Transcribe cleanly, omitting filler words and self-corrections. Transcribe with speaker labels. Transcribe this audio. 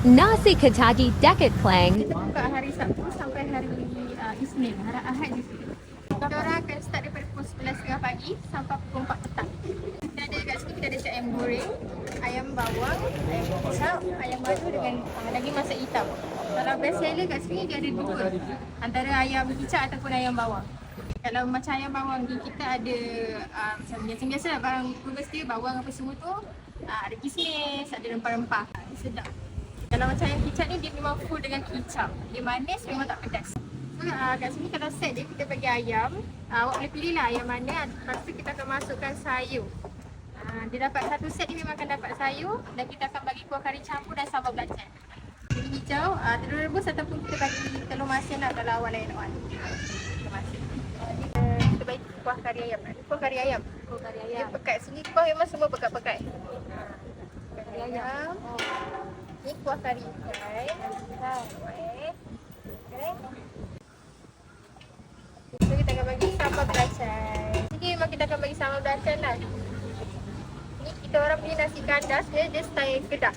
Speaker 1: Nasi Kentucky Decade Plang.
Speaker 2: Kita buka hari Sabtu sampai hari Isnin, hari Ahad di sini. Kita orang akan start daripada pukul 11.30 pagi sampai pukul 4 petang. Kita ada kat sini, kita ada ayam goreng, ayam bawang, ayam kicap, ayam madu dengan daging masak hitam. Kalau best seller kat sini dia ada dua, antara ayam kicap ataupun ayam bawang. Kalau macam ayam bawang ni kita ada macam biasa-biasa lah barang bubus dia, bawang apa semua tu, ada kismis, ada rempah-rempah. Sedap. Kalau macam ayam kicap ni dia memang full dengan kicap. Dia manis memang tak pedas. So kat sini kalau set je kita bagi ayam, awak boleh pilih lah ayam mana. Lepas tu kita akan masukkan sayur. Dia dapat satu set ni memang akan dapat sayur dan kita akan bagi kuah kari campur dan sambal belacan. Ini hijau, telur rebus ataupun kita bagi telur masin lah kalau awak lain awak. Telur masin. Kita bagi kuah kari ayam. Kuah kari ayam. Kuah kari ayam. Dia pekat sini kuah memang semua pekat-pekat. Kari ayam. Ni kuah kari ikan. So kita akan bagi sambal belacan. Ini memang kita akan bagi sambal belacan lah. Ni kita orang punya nasi kandas dia style Kedah.